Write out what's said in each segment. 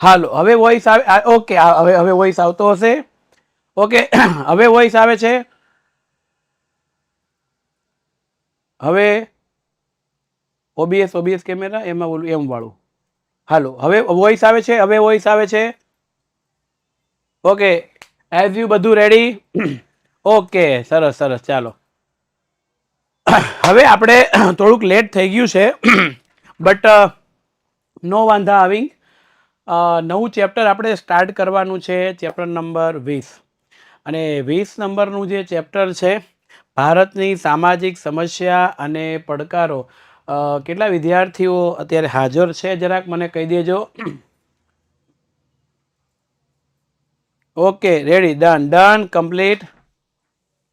હાલો હવે વોઇસ આવે ઓકે હવે વોઇસ આવતો હશે ઓકે હવે વોઇસ આવે છે હવે ઓબીએસ કેમેરા એમાં બોલું એમ વાળું હાલો હવે વોઇસ આવે છે હવે વોઇસ આવે છે ઓકે એઝ યુ બધું રેડી ઓકે સરસ સરસ ચાલો હવે આપણે થોડુંક લેટ થઈ ગયું છે બટ નો વાંધા આવી નવું ચેપ્ટર આપણે સ્ટાર્ટ કરવાનું છે ચેપ્ટર નંબર 20 અને 20 નંબરનું જે ચેપ્ટર છે ભારતની સામાજિક સમસ્યા અને પડકારો કેટલા વિદ્યાર્થીઓ અત્યારે હાજર છે જરાક મને કહી દેજો ઓકે રેડી ડન કમ્પ્લીટ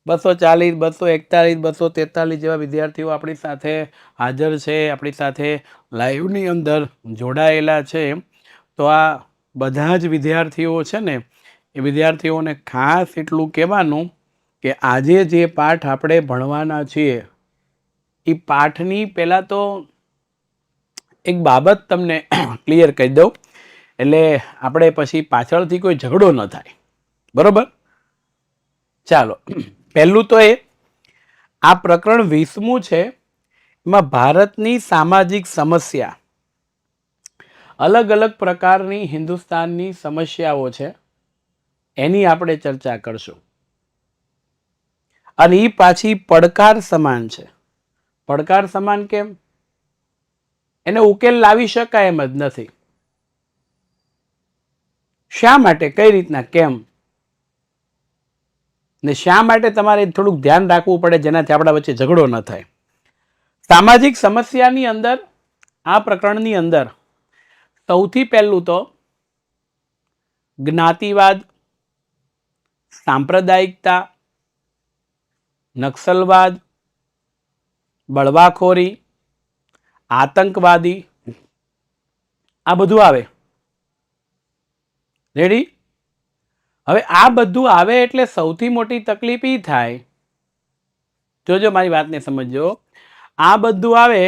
240 241 243 જેવા વિદ્યાર્થીઓ આપણી સાથે હાજર છે આપણી સાથે લાઈવની અંદર જોડાયેલા છે તો આ બધા જ વિદ્યાર્થીઓ છે ને એ વિદ્યાર્થીઓને ખાસ એટલું કહેવાનું કે આજે જે પાઠ આપણે ભણવાના છીએ એ પાઠની પહેલાં તો એક બાબત તમને ક્લિયર કરી દઉં એટલે આપણે પછી પાછળથી કોઈ ઝઘડો ન થાય બરોબર ચાલો પહેલું તો એ આ પ્રકરણ 20મું છે એમાં ભારતની સામાજિક સમસ્યા અલગ અલગ પ્રકારની હિન્દુસ્તાનની સમસ્યાઓ છે એની આપણે ચર્ચા કરશું અને એ પાછી પડકાર સમાન છે પડકાર સમાન કેમ એને ઉકેલ લાવી શકાય એમ જ નથી શા માટે કઈ રીતના કેમ ને શા માટે તમારે થોડુંક ધ્યાન રાખવું પડે જેનાથી આપણા વચ્ચે ઝઘડો ન થાય સામાજિક સમસ્યાની અંદર આ પ્રકરણની અંદર સૌથી પહેલું તો જ્ઞાતિવાદ સાંપ્રદાયિકતા નક્સલવાદ બળવાખોરી આતંકવાદી આ બધું આવે રેડી હવે આ બધું આવે એટલે સૌથી મોટી તકલીફ એ થાય જોજો મારી વાતને સમજો આ બધું આવે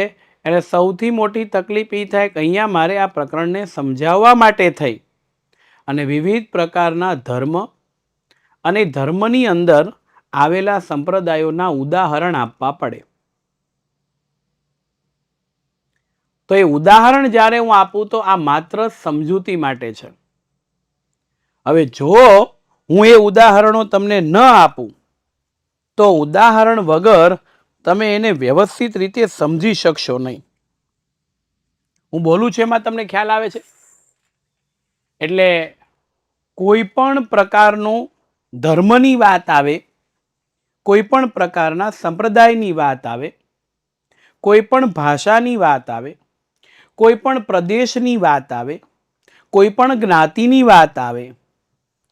એટલે સૌથી મોટી તકલીફ એ થાય કે અહીંયા મારે આ પ્રકરણને સમજાવવા માટે થઈ અને વિવિધ પ્રકારના ધર્મ અને ધર્મની અંદર આવેલા સંપ્રદાયોના ઉદાહરણ આપવા પડે તો એ ઉદાહરણ જ્યારે હું આપું તો આ માત્ર સમજૂતી માટે છે હવે જો હું એ ઉદાહરણો તમને ન આપું તો ઉદાહરણ વગર તમે એને વ્યવસ્થિત રીતે સમજી શકશો નહીં હું બોલું છું એમાં તમને ખ્યાલ આવે છે એટલે કોઈ પણ પ્રકારનું ધર્મની વાત આવે કોઈ પણ પ્રકારના સંપ્રદાયની વાત આવે કોઈ પણ ભાષાની વાત આવે કોઈ પણ પ્રદેશની વાત આવે કોઈ પણ જ્ઞાતિની વાત આવે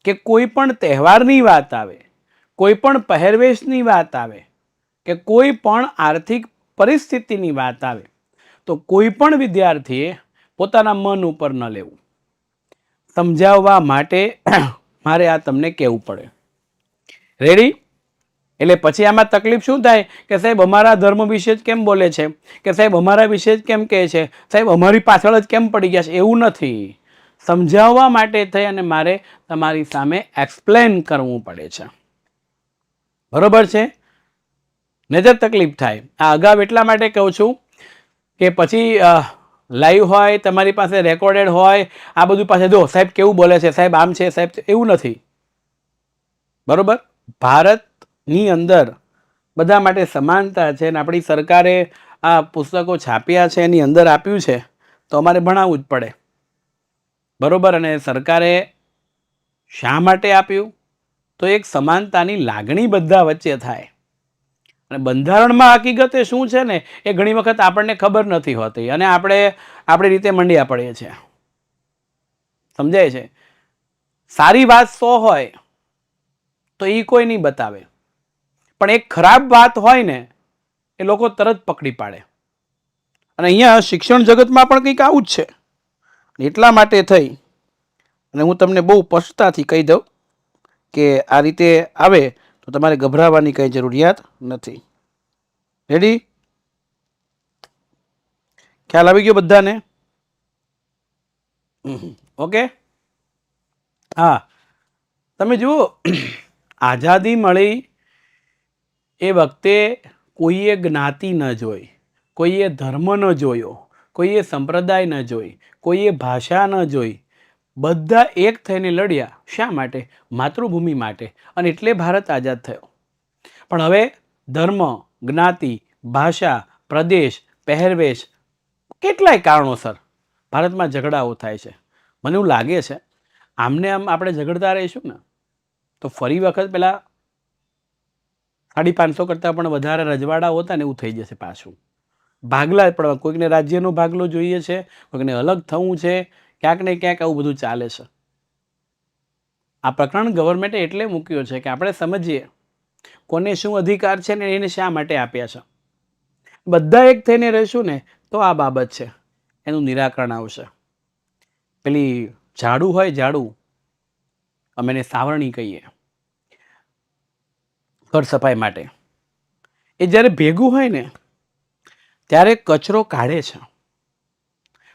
કે કોઈ પણ તહેવારની વાત આવે કોઈ પણ પહેરવેશની વાત આવે કે કોઈ પણ આર્થિક પરિસ્થિતિની વાત આવે તો કોઈ પણ વિદ્યાર્થીએ પોતાના મન ઉપર ન લેવું સમજાવવા માટે મારે આ તમને કહેવું પડે રેડી એટલે પછી આમાં તકલીફ શું થાય કે સાહેબ અમારા ધર્મ વિશે જ કેમ બોલે છે કે સાહેબ અમારા વિશે જ કેમ કહે છે સાહેબ અમારી પાછળ જ કેમ પડી ગયા છે એવું નથી સમજાવવા માટે થઈ અને મારે તમારી સામે એક્સપ્લેન કરવું પડે છે બરોબર છે નજર તકલીફ થાય આ અગાઉ એટલા માટે કહું છું કે પછી લાઈવ હોય તમારી પાસે રેકોર્ડેડ હોય આ બધું પાસે જો સાહેબ કેવું બોલે છે સાહેબ આમ છે સાહેબ એવું નથી બરોબર ભારતની અંદર બધા માટે સમાનતા છે અને આપણી સરકારે આ પુસ્તકો છાપ્યા છે એની અંદર આપ્યું છે તો અમારે ભણાવવું જ પડે બરોબર અને સરકારે શા માટે આપ્યું તો એક સમાનતાની લાગણી બધા વચ્ચે થાય અને બંધારણમાં હકીકતે શું છે ને એ ઘણી વખત આપણને ખબર નથી હોતી અને આપણે આપણી રીતે મંડ્યા પડીએ છીએ સમજાય છે સારી વાત 100 હોય તો એ કોઈ નહીં બતાવે પણ એક ખરાબ વાત હોય ને એ લોકો તરત પકડી પાડે અને અહીંયા શિક્ષણ જગતમાં પણ કંઈક આવું જ છે એટલા માટે થઈ અને હું તમને બહુ સ્પષ્ટતાથી કહી દઉં કે આ રીતે આવે તો તમારે ગભરાવાની કંઈ જરૂરિયાત નથી રેડી ખ્યાલ આવી ગયો બધાને ઓકે. હા, તમે જુઓ, આઝાદી મળી એ વખતે કોઈએ જ્ઞાતિ ન જોઈ, કોઈએ ધર્મ ન જોયો, કોઈએ સંપ્રદાય ન જોઈ, કોઈએ ભાષા ન જોઈ, બધા એક થઈને લડ્યા. શા માટે? માતૃભૂમિ માટે. અને એટલે ભારત આઝાદ થયો. પણ હવે ધર્મ, જ્ઞાતિ, ભાષા, પ્રદેશ, પહેરવેશ, કેટલાય કારણોસર ભારતમાં ઝઘડાઓ થાય છે. મને એવું લાગે છે આમને આમ આપણે ઝઘડતા રહીશું ને તો ફરી વખત પેલા 550 કરતાં પણ વધારે રજવાડાઓ હતા ને એવું થઈ જશે પાછું. ભાગલા પડવા, કોઈકને રાજ્યનો ભાગલો જોઈએ છે, કોઈકને અલગ થવું છે, ક્યાંક ને ક્યાંક આવું બધું ચાલે છે. આ પ્રકરણ ગવર્મેન્ટે એટલે મૂક્યો છે કે આપણે સમજીએ કોને શું અધિકાર છે ને એને શા માટે આપ્યા છે. બધા એક થઈને રહીશું ને તો આ બાબત છે એનું નિરાકરણ આવશે. પેલી ઝાડુ હોય, ઝાડુ, અમે એને સાવરણી કહીએ ઘર સફાઈ માટે, એ જ્યારે ભેગું હોય ને ત્યારે કચરો કાઢે છે,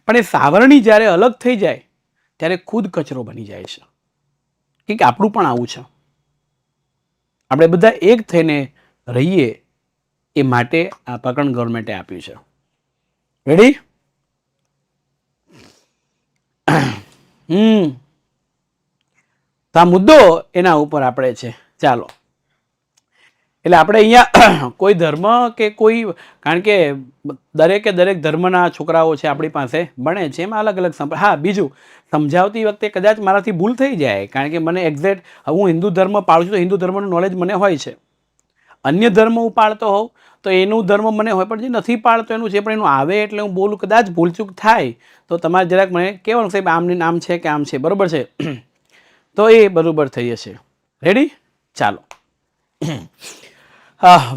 પણ એ સાવરણી જ્યારે અલગ થઈ જાય ત્યારે ખુદ કચરો બની જાય છે. કંઈક આપણું પણ આવું છે. આપણે બધા એક થઈને રહીએ એ માટે આ પ્રકરણ ગવર્મેન્ટે આપ્યું છે. રેડી? તો આ મુદ્દો એના ઉપર આપણે છે. ચાલો, એટલે આપણે અહીંયા કોઈ ધર્મ કે કોઈ, કારણ કે દરેકે દરેક ધર્મના છોકરાઓ છે આપણી પાસે ભણે છે, એમાં અલગ અલગ. હા, બીજું સમજાવતી વખતે કદાચ મારાથી ભૂલ થઈ જાય, કારણ કે મને એક્ઝેક્ટ, હું હિન્દુ ધર્મ પાળું છું તો હિન્દુ ધર્મનું નોલેજ મને હોય છે. અન્ય ધર્મ હું પાળતો હોઉં તો એનું ધર્મ મને હોય, પણ જે નથી પાળતો એનું છે, પણ એનું આવે એટલે હું બોલું, કદાચ ભૂલચૂક થાય તો તમારે જરાક મને કહેવાનું સાહેબ આમની નામ છે કે આમ છે, બરાબર છે? તો એ બરાબર થઈ જશે. રેડી? ચાલો,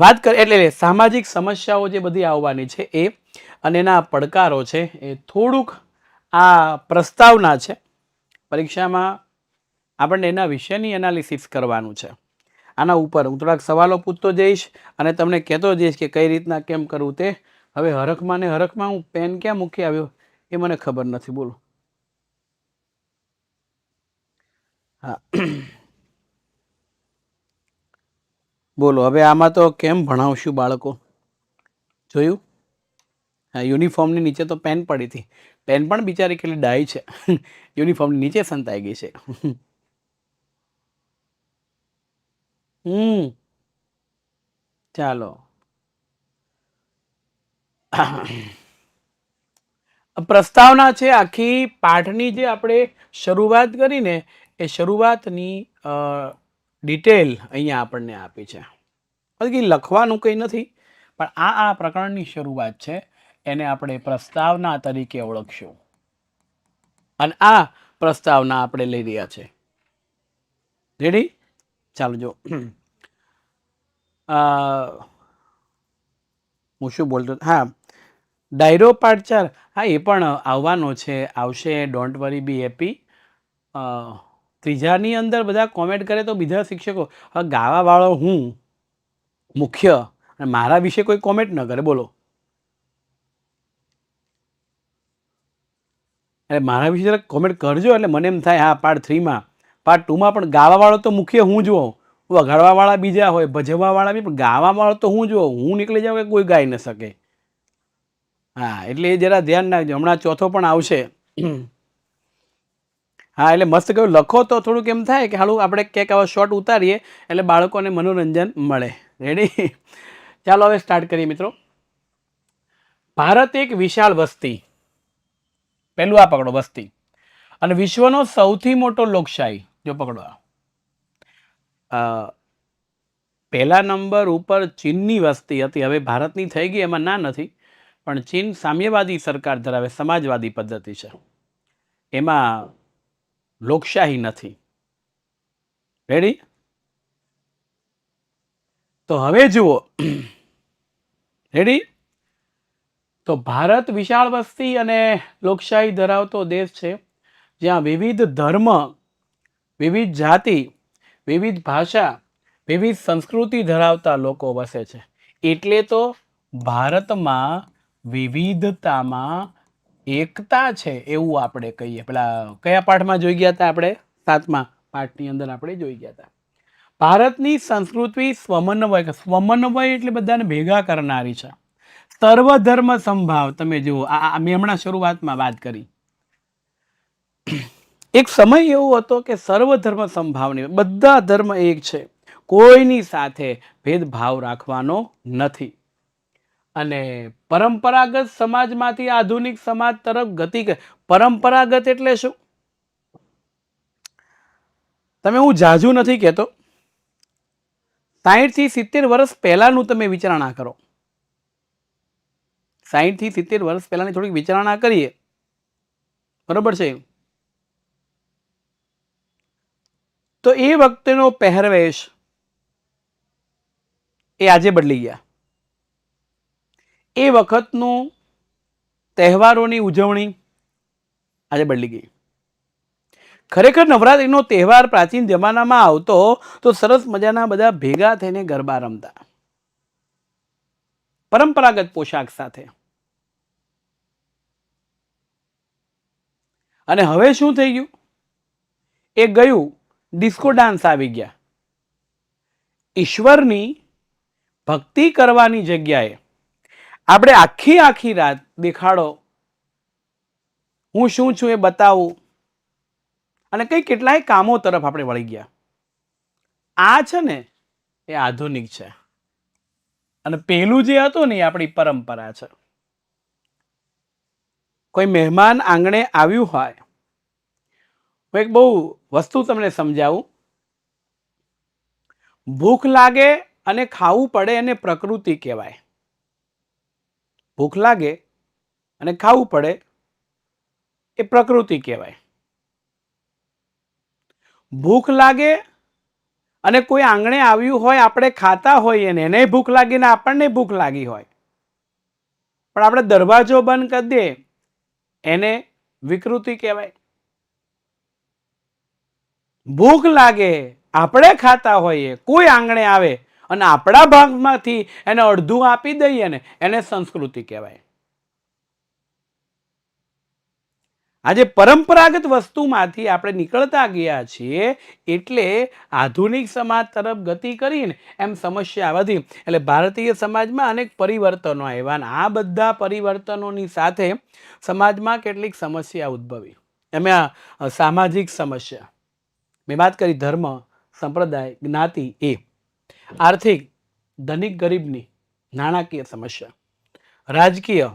વાત કરીએ એટલે સામાજિક સમસ્યાઓ જે બધી આવવાની છે એ અને એના પડકારો છે એ થોડુંક આ પ્રસ્તાવના છે. પરીક્ષામાં આપણને એના વિશેની એનાલિસિસ કરવાનું છે. આના ઉપર હું થોડાક સવાલો પૂછતો જઈશ અને તમને કહેતો જઈશ કે કઈ રીતના કેમ કરવું તે. હવે હરખમાં ને હરખમાં હું પેન ક્યાં મૂકી આવ્યો એ મને ખબર નથી. બોલો. હા, બોલો હવે આમાં તો કેમ ભણાવશું બાળકો? જોયું? હા, યુનિફોર્મની નીચે તો પેન પડી હતી. પેન પણ બિચારી કેટલી ડાય છે, યુનિફોર્મની નીચે સંતાઈ ગઈ છે. ચાલો, પ્રસ્તાવના છે આખી પાઠની જે આપણે શરૂઆત કરીને એ શરૂઆતની ડિટેલ અહીંયા આપણને આપી છે. બાકી લખવાનું કંઈ નથી, પણ આ પ્રકરણની શરૂઆત છે એને આપણે પ્રસ્તાવના તરીકે ઓળખશું. અને આ પ્રસ્તાવના આપણે લઈ રહ્યા છે. રેડી? ચાલો, જો હું શું બોલતો, હા, ડાયરો પાર્ટ 4, હા એ પણ આવવાનો છે, આવશે. Don't worry, B happy. ત્રીજાની અંદર બધા કોમેન્ટ કરે તો બીજા શિક્ષકો, હવે ગાવાવાળો હું મુખ્ય અને મારા વિશે કોઈ કોમેન્ટ ન કરે, બોલો. એટલે મારા વિશે જરાક કોમેન્ટ કરજો એટલે મને એમ થાય હા પાર્ટ 3માં, પાર્ટ 2માં પણ ગાવાવાળો તો મુખ્ય હું જુઓ, વગાડવાવાળા બીજા હોય, ભજવવાવાળા બી, પણ ગાવાવાળો તો હું જુઓ, હું નીકળી જાઉં કે કોઈ ગાઈ ન શકે. હા, એટલે એ જરા ધ્યાન રાખજો. હમણાં ચોથો પણ આવશે. હા, એટલે મસ્ત કહ્યું, લખો તો થોડુંક એમ થાય કે હાલું આપણે ક્યાંક આવા શોર્ટ ઉતારીએ એટલે બાળકોને મનોરંજન મળે. રેડી? ચાલો હવે સ્ટાર્ટ કરીએ મિત્રો. ભારત એક વિશાળ વસ્તી, પહેલું આ પકડો, વસ્તી, અને વિશ્વનો સૌથી મોટો લોકશાહી, જો પકડો. પહેલા નંબર ઉપર ચીનની વસ્તી હતી, હવે ભારતની થઈ ગઈ, એમાં ના નથી, પણ ચીન સામ્યવાદી સરકાર ધરાવે, સમાજવાદી પદ્ધતિ છે, એમાં લોકશાહી નથી. રેડી? તો હવે જુઓ. રેડી? તો ભારત વિશાળ વસ્તી અને લોકશાહી ધરાવતો દેશ છે, જ્યાં વિવિધ ધર્મ, વિવિધ જાતિ, વિવિધ ભાષા, વિવિધ સંસ્કૃતિ ધરાવતા લોકો વસે છે. એટલે તો ભારતમાં વિવિધતામાં એકતા છે એવું આપણે કહીએ. પેલા કયા પાઠમાં જોઈ ગયા હતા આપણે? 7મા પાઠની અંદર આપણે જોઈ ગયા હતા. ભારતની સંસ્કૃતિ સ્વમન્વય. સ્વમન્વય એટલે બધાને ભેગા કરનારી છે. સર્વધર્મ સંભાવ. તમે જુઓ, આ મેં હમણાં શરૂઆતમાં વાત કરી. એક સમય એવો હતો કે સર્વધર્મ સંભાવની, બધા ધર્મ એક છે, કોઈની સાથે ભેદભાવ રાખવાનો નથી. અને પરંપરાગત સમાજમાંથી આધુનિક સમાજ તરફ ગતિ. પરંપરાગત એટલે શું? તમે, હું જાજુ નથી કહેતો, 60 થી 70 વર્ષ પહેલાનું તમે વિચારણા કરો. 60 થી 70 વર્ષ પહેલાની થોડીક વિચારણા કરીએ, બરોબર છે? તો એ વખતેનો પહેરવેશ એ આજે બદલી ગયા. એ વખતનું તહેવારોની ઉજવણી આજે બદલી ગઈ. ખરેખર નવરાત્રિનો તહેવાર પ્રાચીન જમાનામાં આવતો તો સરસ મજાના બધા ભેગા થઈને ગરબા રમતા, પરંપરાગત પોશાક સાથે. અને હવે શું થઈ ગયું? એ ગયું, ડિસ્કો ડાન્સ આવી ગયા. ઈશ્વરની ભક્તિ કરવાની જગ્યાએ આપણે આખી રાત દેખાડો, હું શું છું એ બતાવું, અને કઈ કેટલાય કામો તરફ આપણે વળી ગયા. આ છે ને એ આધુનિક છે, અને પેલું જે હતું ને એ આપણી પરંપરા છે. કોઈ મહેમાન આંગણે આવ્યું હોય, હું એક બહુ વસ્તુ તમને સમજાવું. ભૂખ લાગે અને ખાવું પડે એને પ્રકૃતિ કહેવાય. ભૂખ લાગે અને ખાવું પડે એ પ્રકૃતિ કહેવાય. ભૂખ લાગે અને કોઈ આંગણે આવ્યું હોય, આપણે ખાતા હોઈએ ને એને ભૂખ લાગી ને આપણને ભૂખ લાગી હોય, પણ આપણે દરવાજો બંધ કરી દે એને વિકૃતિ કહેવાય. ભૂખ લાગે, આપણે ખાતા હોઈએ, કોઈ આંગણે આવે અને આપણા ભાગમાંથી એને અડધું આપી દઈએ ને એને સંસ્કૃતિ કહેવાય. આજે પરંપરાગત વસ્તુમાંથી આપણે નીકળતા ગયા છીએ, એટલે આધુનિક સમાજ તરફ ગતિ કરીને એમ સમસ્યા વધી. એટલે ભારતીય સમાજમાં અનેક પરિવર્તનો આવ્યા, અને આ બધા પરિવર્તનોની સાથે સમાજમાં કેટલીક સમસ્યા ઉદ્ભવી. એમાં સામાજિક સમસ્યા મેં વાત કરી, ધર્મ, સંપ્રદાય, જ્ઞાતિ, એ આર્થિક, ધનિક ગરીબની, નાણાકીય સમસ્યા, રાજકીય,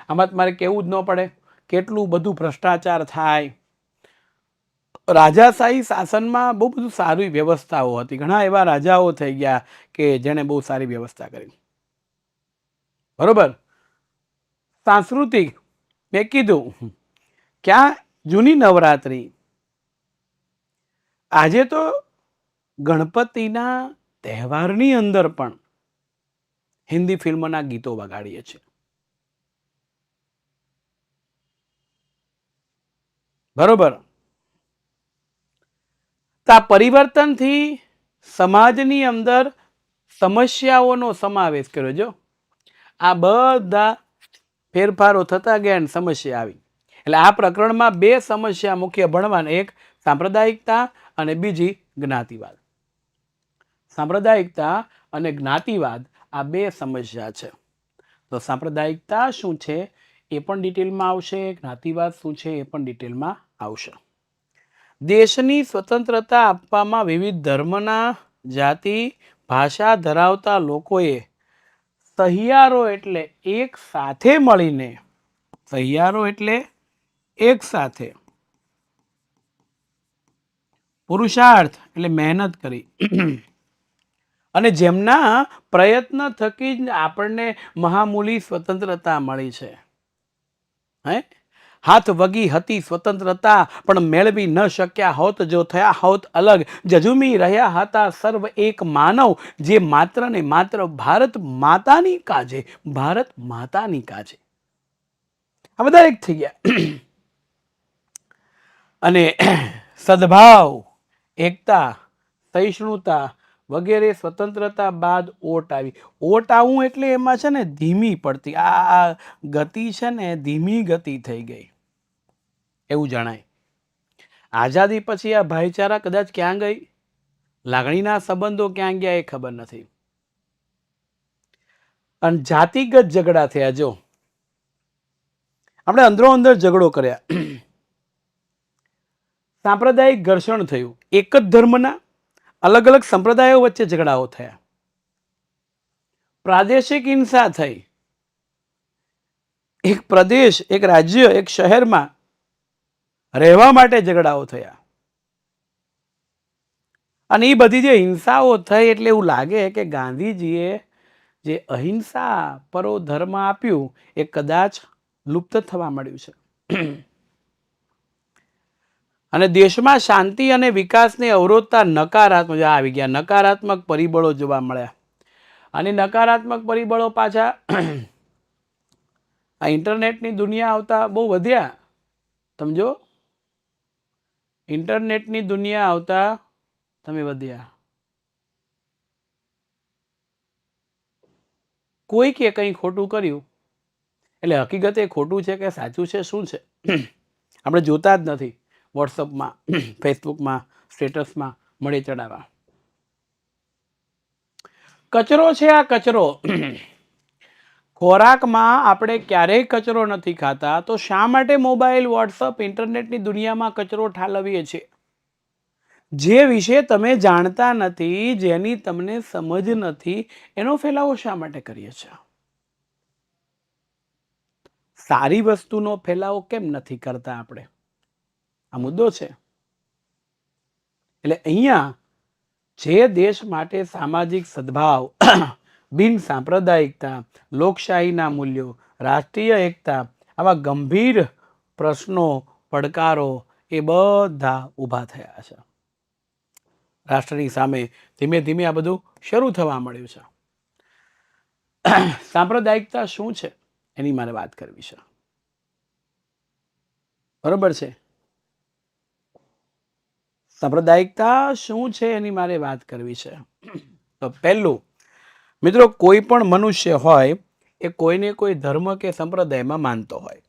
આમાં તમારે કેવું જ ન પડે કેટલું બધું ભ્રષ્ટાચાર થાય. રાજાશાહી શાસનમાં બહુ બધું સારી વ્યવસ્થાઓ હતી, ઘણા એવા રાજાઓ થઈ ગયા કે જેણે બહુ સારી વ્યવસ્થા કરી, બરોબર. સાંસ્કૃતિક મેં કીધું, ક્યાં જૂની નવરાત્રી. આજે તો ગણપતિના તહેવારની અંદર પણ હિન્દી ફિલ્મોના ગીતો વગાડીએ છીએ, બરોબર. તો આ પરિવર્તનથી સમાજની અંદર સમસ્યાઓનો સમાવેશ કર્યો. જો આ બધા ફેરફારો થતા ગયા અને સમસ્યા આવી. એટલે આ પ્રકરણમાં બે સમસ્યા મુખ્ય ભણવાના, એક સાંપ્રદાયિકતા અને બીજી જ્ઞાતિવાદ. સાંપ્રદાયિકતા અને જ્ઞાતિવાદ આ બે સમસ્યા છે. તો સાંપ્રદાયિકતા શું છે એ પણ ડિટેલમાં આવશે, જ્ઞાતિવાદ શું છે એ પણ ડિટેલમાં આવશે. દેશની સ્વતંત્રતા આપવામાં વિવિધ ધર્મના, જાતિ, ભાષા ધરાવતા લોકોએ સહિયારો એટલે એક સાથે મળીને, સહિયારો એટલે એક સાથે, પુરુષાર્થ એટલે મહેનત કરી, અને જેમના પ્રયત્ન થકી જ આપણને મહામૂલી સ્વતંત્રતા મળી છે. હાથ વગી હતી સ્વતંત્રતા, પણ મેળવી ન શક્યા હોત જો થયા હોત અલગ. જજુમી રહ્યા હતા સર્વ એક માનવ, જે માત્ર ને માત્ર ભારત માતાની કાજે, ભારત માતાની કાજે. આ બધા એક થઈ ગયા. અને સદભાવ, એકતા, સહિષ્ણુતા, વગેરે સ્વતંત્રતા બાદ ઓટ આવી. ઓટ આવવું એટલે એમાં છે ને ધીમી પડતી, આ ગતિ છે ને ધીમી ગતિ થઈ ગઈ એવું જણાય. આઝાદી પછી આ ભાઈચારા કદાચ ક્યાં ગઈ, લાગણીના સંબંધો ક્યાં ગયા એ ખબર નથી. અને જાતિગત ઝઘડા થયા. જો આપણે અંદરો અંદર ઝઘડો કર્યા, સાંપ્રદાયિક ઘર્ષણ થયું, એક જ ધર્મના અલગ અલગ સંપ્રદાયો વચ્ચે ઝઘડાઓ થયા, પ્રાદેશિક હિંસા થઈ, એક પ્રદેશ, એક રાજ્ય, એક શહેરમાં રહેવા માટે ઝઘડાઓ થયા. અને એ બધી જે હિંસાઓ થઈ એટલે એવું લાગે કે ગાંધીજીએ જે અહિંસા પરો ધર્મ આપ્યું એ કદાચ લુપ્ત થવા મળ્યું છે. અને દેશમાં શાંતિ અને વિકાસને અવરોધતા નકારાત્મક આવી ગયા, નકારાત્મક પરિબળો જોવા મળ્યા. અને નકારાત્મક પરિબળો પાછા આ ઇન્ટરનેટની દુનિયા આવતા બહુ વધ્યા. સમજો, ઇન્ટરનેટની દુનિયા આવતા તમે વધ્યા. કોઈ કે કંઈ ખોટું કર્યું એટલે હકીકતે ખોટું છે કે સાચું છે શું છે આપણે જોતા જ નથી. વોટ્સઅપમાં, ફેસબુકમાં, સ્ટેટસમાં મળી ચડાવવા. કચરો છે આ કચરો. ખોરાકમાં આપણે ક્યારેય કચરો નથી ખાતા, તો શા માટે મોબાઈલ, વોટ્સઅપ, ઇન્ટરનેટની દુનિયામાં કચરો ઠાલવીએ છીએ? જે વિશે તમે જાણતા નથી, જેની તમને સમજ નથી, એનો ફેલાવો શા માટે કરીએ છીએ? સારી વસ્તુનો ફેલાવો કેમ નથી કરતા આપણે? આ મુદ્દો છે. એટલે અહીંયા જે દેશ માટે સામાજિક સદભાવ, બિન સાંપ્રદાયિકતા, લોકશાહીના મૂલ્યો, રાષ્ટ્રીય એકતા, આવા ગંભીર પ્રશ્નો, પડકારો એ બધા ઊભા થયા છે. રાષ્ટ્રની સામે ધીમે ધીમે આ બધું શરૂ થવા મળ્યું છે. સાંપ્રદાયિકતા શું છે એની મારે વાત કરવી છે. બરોબર છે? સાંપ્રદાયિકતા શું છે એની મારે વાત કરવી છે. તો પહેલું, મિત્રો, કોઈ પણ મનુષ્ય હોય એ કોઈને કોઈ ધર્મ કે સંપ્રદાયમાં માનતો હોય.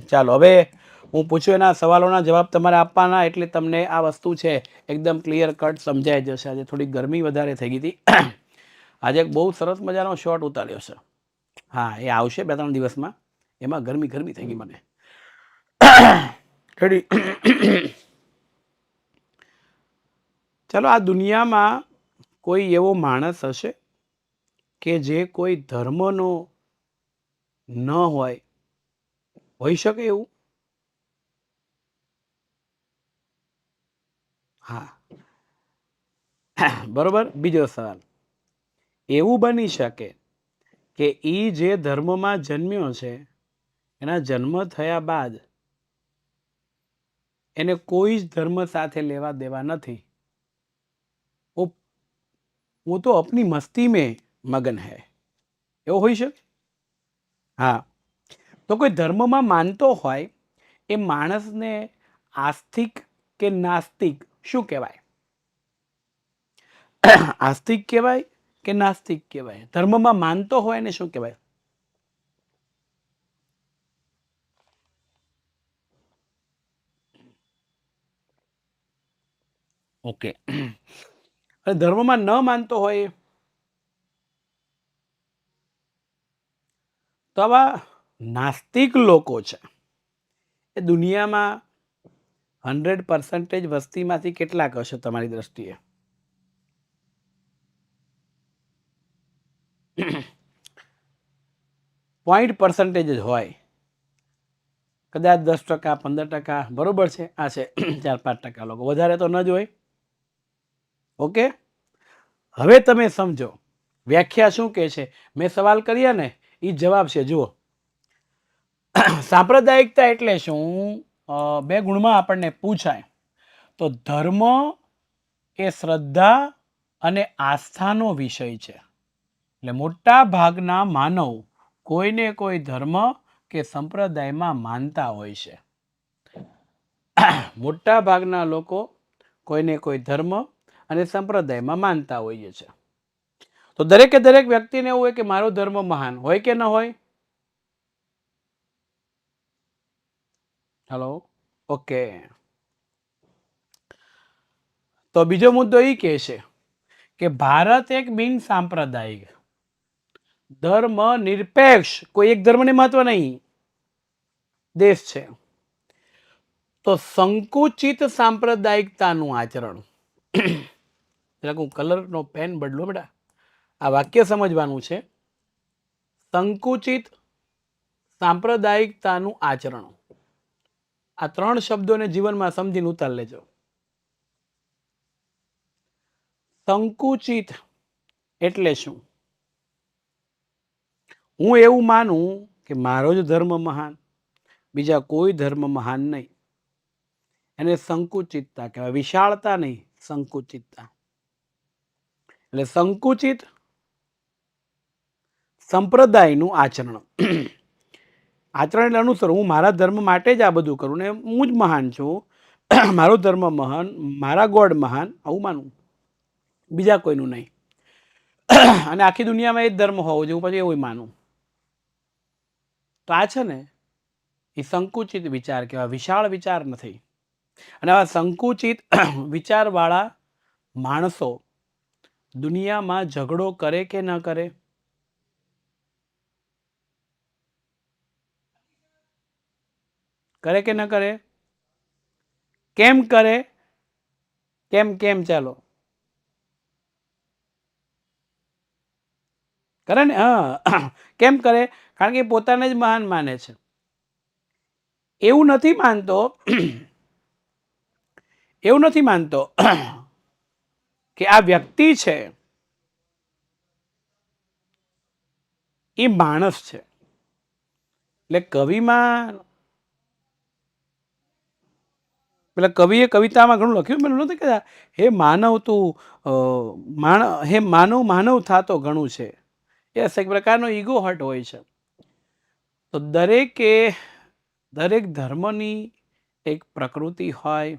ચાલો હવે હું પૂછું એના સવાલોના જવાબ તમારે આપવાના, એટલે તમને આ વસ્તુ છે એકદમ ક્લિયર કટ સમજાઈ જશે. આજે થોડી ગરમી વધારે થઈ ગઈ હતી. આજે એક બહુ સરસ મજાનો શોર્ટ ઉતાર્યો છે. હા, એ આવશે 2-3 દિવસમાં. એમાં ગરમી થઈ ગઈ મને. ચાલો, આ દુનિયામાં કોઈ એવો માણસ હશે કે જે કોઈ ધર્મનો ન હોય? હોઈ શકે એવું? હા, બરોબર. બીજો સવાલ, એવું બની શકે કે એ જે ધર્મમાં જન્મ્યો છે એના જન્મ થયા બાદ એને કોઈ જ ધર્મ સાથે લેવા દેવા નથી, वो तो अपनी मस्ती में मगन है, એવું હોઈ શકે? હા, તો કોઈ ધર્મમાં માનતો હોય એ માણસને આસ્તિક કે નાસ્તિક શું કહેવાય? આસ્તિક કહેવાય કે નાસ્તિક કહેવાય? ધર્મમાં માનતો હોય એને શું કહેવાય? ઓકે. ધર્મમાં ન માનતો હોય તો આવા નાસ્તિક લોકો છે એ દુનિયામાં 100% વસ્તીમાંથી કેટલાક હશે તમારી દ્રષ્ટિએ? પોઈન્ટ પર્સન્ટેજ જ હોય, કદાચ 10%, 15%. બરોબર છે? આ છે 4-5% લોકો, વધારે તો ન જ હોય. ઓકે, હવે તમે સમજો વ્યાખ્યા શું કહે છે. મેં સવાલ કર્યા ને એ જવાબ છે. જુઓ, સાંપ્રદાયિકતા એટલે શું? 2 ગુણમાં આપણને પૂછાય તો ધર્મ એ શ્રદ્ધા અને આસ્થાનો વિષય છે. એટલે મોટા ભાગના માનવ કોઈને કોઈ ધર્મ કે સંપ્રદાયમાં માનતા હોય છે. મોટા ભાગના લોકો કોઈને કોઈ ધર્મ અને સંપ્રદાયમાં માનતા હોઈએ છે. તો દરેકે દરેક વ્યક્તિને એવું હોય કે મારો ધર્મ મહાન હોય કે ન હોય? Hello, okay. તો બીજો મુદ્દો એ કહે છે કે ભારત એક બિન સાંપ્રદાયિક ધર્મ નિરપેક્ષ કોઈ એક ધર્મને મહત્વ નહીં દેશ છે. તો સંકુચિત સાંપ્રદાયિકતાનું આચરણ હું કલરનો પેન બદલો બેટા. આ વાક્ય સમજવાનું છે. સંકુચિત સાંપ્રદાયિકતાનું આચરણ. આ 3 શબ્દોને જીવનમાં સમજીને ઉતાર લેજો. સંકુચિત એટલે શું? હું એવું માનું કે મારો જ ધર્મ મહાન, બીજા કોઈ ધર્મ મહાન નહીં. એને સંકુચિતતા કહેવાય, વિશાળતા નહીં, સંકુચિતતા. એટલે સંકુચિત સંપ્રદાયનું આચરણ. આચરણ એટલે અનુસરો. હું મારા ધર્મ માટે જ આ બધું કરું ને હું જ મહાન છું, મારો ધર્મ મહાન, મારા ગોડ મહાન, આવું માનું, બીજા કોઈનું નહીં. અને આખી દુનિયામાં એ જ ધર્મ હોવો જોઈએ, હું પછી એવું માનું. તો આ છે ને એ સંકુચિત વિચાર કહેવાય, વિશાળ વિચાર નથી. અને આવા સંકુચિત વિચારવાળા માણસો દુનિયામાં ઝઘડો કરે કે ન કરે? કરે કે ન કરે? કેમ કરે? કેમ ચાલો કરે ને. હા, કેમ કરે? કારણ કે પોતાને જ મહાન માને છે. એવું નથી માનતો કે આ વ્યક્તિ છે એ માણસ છે. એટલે કવિમાં પેલા કવિએ કવિતામાં ઘણું લખ્યું, મને નથી કહેતા હે માનવ તું હે માનવ થાતો ઘણું છે. યસ, એક પ્રકારનો ઈગો હર્ટ હોય છે. તો દરેક ધર્મની એક પ્રકૃતિ હોય,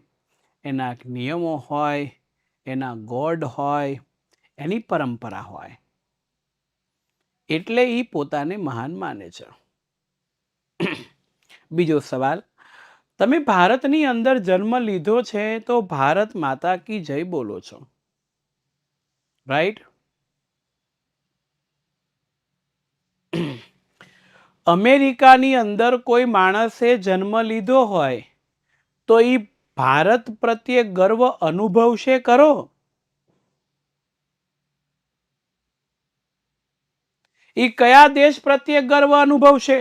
એના નિયમો હોય, એના ગોડ હોય, એની પરંપરા હોય, એટલે એ પોતાને મહાન માને છે. બીજો સવાલ, તમે ભારતની અંદર જન્મ લીધો છે તો ભારત માતા કી જય બોલો છો, રાઈટ? અમેરિકાની અંદર કોઈ માણસે જન્મ લીધો હોય તો એ ભારત પ્રત્યે ગર્વ અનુભવશે કરો? એ કયા દેશ પ્રત્યે ગર્વ અનુભવશે?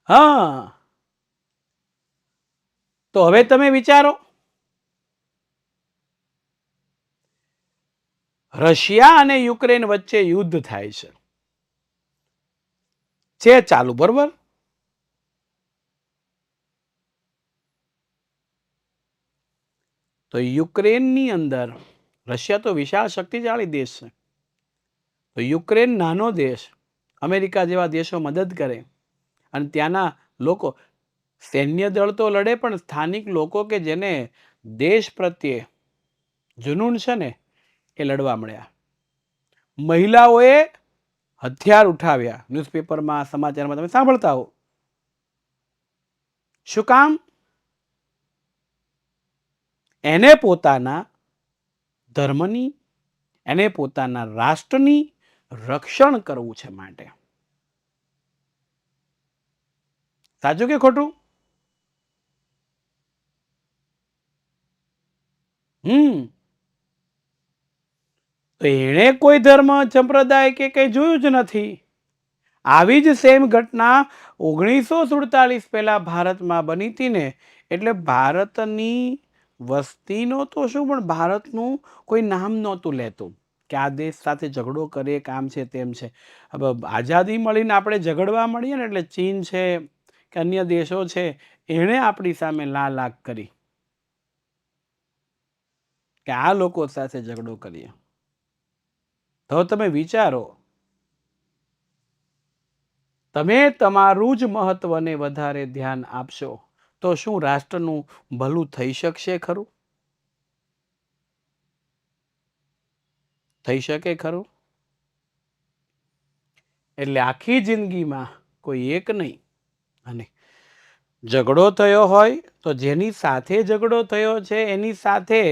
હા, તો હવે તમે વિચારો, રશિયા અને યુક્રેન વચ્ચે યુદ્ધ થાય છે ચાલુ, બરોબર? તો યુક્રેનની અંદર, રશિયા તો વિશાળ શક્તિશાળી દેશ છે, તો યુક્રેન નાનો દેશ, અમેરિકા જેવા દેશો મદદ કરે અને ત્યાંના લોકો, સૈન્ય દળ તો લડે પણ સ્થાનિક લોકો કે જેને દેશ પ્રત્યે જુનૂન છે ને એ લડવા મળ્યા. મહિલાઓએ હથિયાર ઉઠાવ્યા, ન્યૂઝપેપરમાં સમાચારમાં તમે સાંભળતા હો. શું કામ? એને પોતાના ધર્મની, એને પોતાના રાષ્ટ્રની રક્ષણ કરવું છે માટે. સાચું કે ખોટું? તો એણે કોઈ ધર્મ સંપ્રદાય કે કંઈ જોયું જ નથી. આવી જ સેમ ઘટના 1947 પહેલા ભારતમાં બની હતી ને. એટલે ભારતની વસ્તીનો તો શું, પણ ભારતનું કોઈ નામ નહોતું લેતું કે આ દેશ સાથે ઝઘડો કરે, કામ છે તેમ છે. હવે આઝાદી મળીને આપણે ઝઘડવા મળીએ ને એટલે ચીન છે કે અન્ય દેશો છે એણે આપણી સામે લાલાક કરી કે આ લોકો સાથે ઝઘડો કરીએ. તો તમે વિચારો, તમે તમારું જ મહત્વને વધારે ધ્યાન આપશો તો શું રાષ્ટ્રનું ભલું થઈ શકશે ખરું? થઈ શકે ખરું? એટલે આખી જિંદગીમાં કોઈ એક નહીં, અને ઝઘડો થયો હોય તો જેની સાથે ઝઘડો થયો છે એની સાથે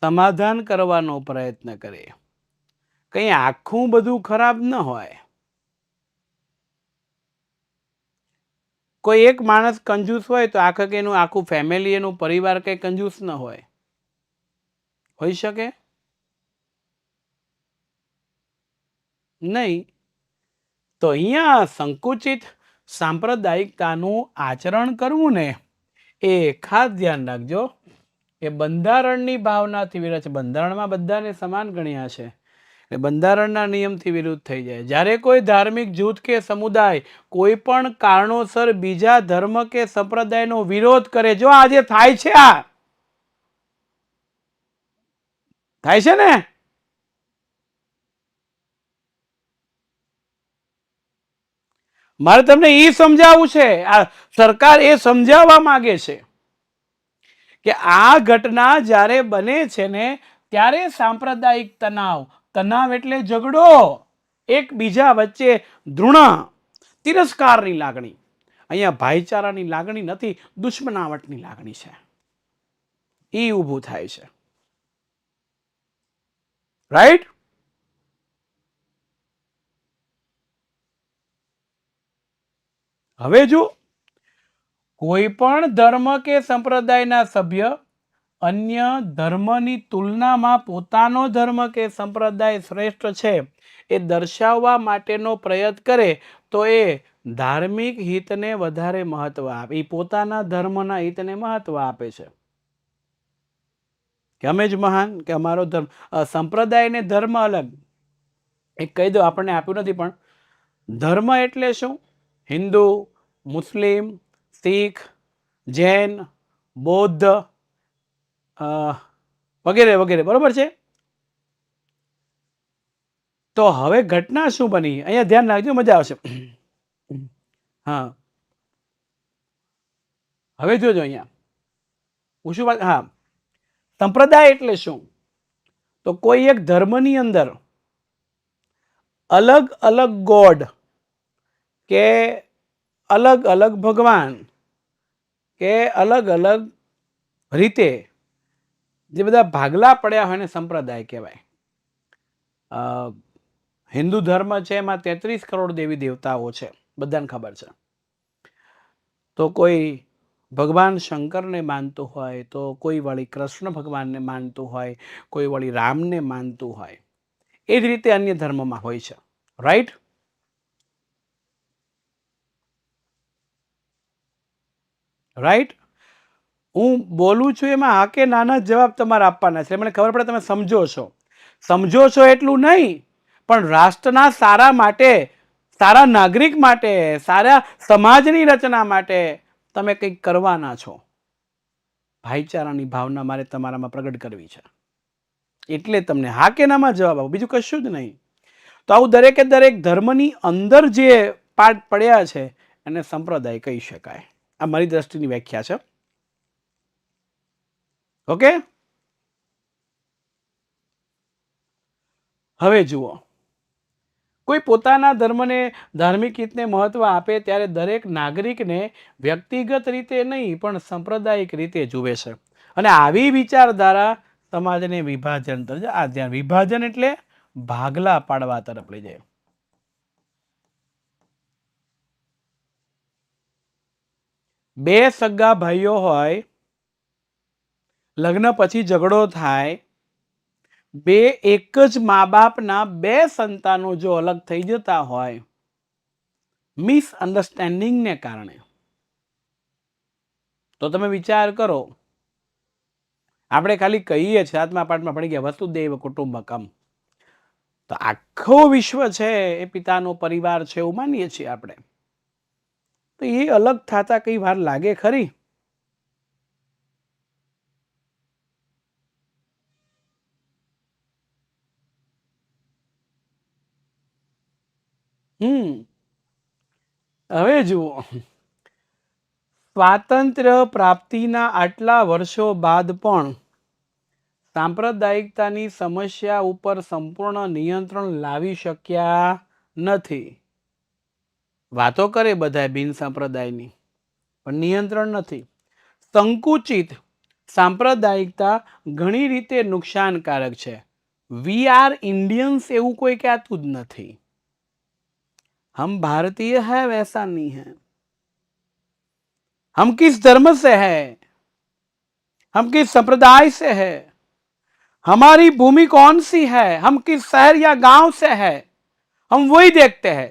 સમાધાન કરવાનો પ્રયત્ન કરે. કંઈ આખું બધું ખરાબ ન હોય. કોઈ એક માણસ કંજૂસ હોય તો એનું આખું ફેમિલી, એનું પરિવાર કઈ કંજૂસ ન હોય. હોઈ શકે નહીં. તો અહીંયા સંકુચિત સાંપ્રદાયિકતાનું આચરણ કરવું ને એ ખાસ ધ્યાન રાખજો કે બંધારણની ભાવનાથી વિરુદ્ધ છે. બંધારણમાં બધાને સમાન ગણ્યા છે. બંધારણના નિયમથી વિરુદ્ધ થઈ જાય. જ્યારે કોઈ ધાર્મિક જૂથ કે સમુદાય કોઈ પણ કારણોસર બીજા ધર્મ કે સંપ્રદાયનો વિરોધ કરે, જો આજે થાય છે, આ થાય છે ને, મારે તમને એ સમજાવવું છે. આ સરકાર એ સમજાવવા માંગે છે કે આ ઘટના જ્યારે બને છે ને ત્યારે સાંપ્રદાયિક તનાવ એટલે ઝઘડો, એકબીજા વચ્ચે ધૃણા, તિરસ્કારની લાગણી, અહીંયા ભાઈચારાની લાગણી નથી, દુશ્મનાવટની લાગણી છે, એ ઊભું થાય છે. રાઈટ? હવે જો કોઈ પણ ધર્મ કે સંપ્રદાયના સભ્ય અન્ય ધર્મની તુલનામાં પોતાનો ધર્મ કે સંપ્રદાય શ્રેષ્ઠ છે એ દર્શાવવા માટેનો પ્રયત્ન કરે તો એ ધાર્મિક હિતને વધારે મહત્વ આપે, એ પોતાના ધર્મના હિતને મહત્વ આપે છે કે અમે જ મહાન, કે અમારો ધર્મ. સંપ્રદાયને ધર્મ અલગ, એક કહી દો, આપણને આપ્યું નથી, પણ ધર્મ એટલે શું? હિન્દુ, મુસ્લિમ, શીખ, જૈન, બૌદ્ધ વગેરે વગેરે, બરોબર છે? તો હવે ઘટના શું બની, અહીંયા ધ્યાન રાખજો, મજા આવશે. હા, હવે જોજો અહીંયા હું શું વાત. હા, સંપ્રદાય એટલે શું? તો કોઈ એક ધર્મની અંદર અલગ અલગ ગોડ કે અલગ અલગ ભગવાન કે અલગ અલગ રીતે જે બધા ભાગલા પડ્યા હોય ને સંપ્રદાય કહેવાય. હિન્દુ ધર્મ છે એમાં 33 કરોડ દેવી દેવતાઓ છે, બધાને ખબર છે. તો કોઈ ભગવાન શંકરને માનતું હોય, તો કોઈ વળી કૃષ્ણ ભગવાનને માનતું હોય, કોઈ વળી રામને માનતું હોય. એ જ રીતે અન્ય ધર્મમાં હોય છે. રાઈટ? રાઈટ? હું બોલું છું એમાં હા કે નાના જવાબ તમારે આપવાના છે. મને ખબર પડે તમે સમજો છો એટલું નહીં, પણ રાષ્ટ્રના સારા માટે, સારા નાગરિક માટે, સારા સમાજની રચના માટે તમે કંઈક કરવાના છો. ભાઈચારાની ભાવના મારે તમારામાં પ્રગટ કરવી છે, એટલે તમને હા કે નામાં જવાબ આપો, બીજું કશું જ નહીં. તો આવું દરેકે દરેક ધર્મની અંદર જે પાઠ પડ્યા છે એને સંપ્રદાય કહી શકાય. આ મારી દ્રષ્ટિની વ્યાખ્યા છે. ઓકે, હવે જુઓ, કોઈ પોતાના ધર્મને, ધાર્મિક હિતને મહત્વ આપે ત્યારે દરેક નાગરિકને વ્યક્તિગત રીતે નહીં પણ સાંપ્રદાયિક રીતે જુએ છે. અને આવી વિચારધારા સમાજને વિભાજન તરફ, આ ધ્યાન, વિભાજન એટલે ભાગલા પાડવા તરફ લઈ જાય. બે સગા ભાઈઓ હોય, લગ્ન પછી ઝઘડો થાય, બે એક જ મા બાપના બે સંતાનો જો અલગ થઈ જતા હોય મિસઅન્ડરસ્ટેન્ડિંગને કારણે, તો તમે વિચાર કરો, આપણે ખાલી કહીએ છીએ, 7મા પાઠમાં ભણી ગયા વસુદૈવ કુટુંબકમ, તો આખો વિશ્વ છે એ પિતાનો પરિવાર છે એવું માનીએ છીએ આપણે. તો એ અલગ થતા કઈ વાર લાગે ખરી? હવે જુઓ, સ્વાતંત્ર્ય પ્રાપ્તિના આટલા વર્ષો બાદ પણ સાંપ્રદાયિકતાની સમસ્યા ઉપર સંપૂર્ણ નિયંત્રણ લાવી શક્યા નથી. વાતો કરે બધા બિન સંપ્રદાયની, પણ નિયંત્રણ નથી. સંકુચિત સાંપ્રદાયિકતા ઘણી રીતે નુકસાનકારક છે. વી આર इंडियंस એવું કોઈ કહેતું જ નથી. हम भारतीय है वैसा नहीं है. हम किस धर्म से है, हम किस संप्रदाय से है, हमारी भूमि कौन सी है, हम किस शहर या गांव से है, हम वही देखते हैं.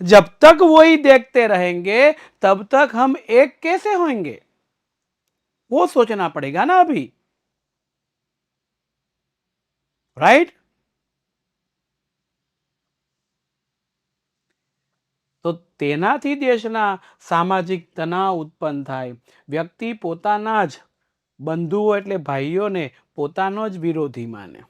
जब तक वही देखते रहेंगे तब तक हम एक कैसे होंगे, वो सोचना पड़ेगा ना अभी. राइट? તો તેનાથી દેશના સામાજિક તણાવ ઉત્પન્ન થાય. વ્યક્તિ પોતાના જ બંધુઓ એટલે ભાઈઓને પોતાનો જ વિરોધી માને,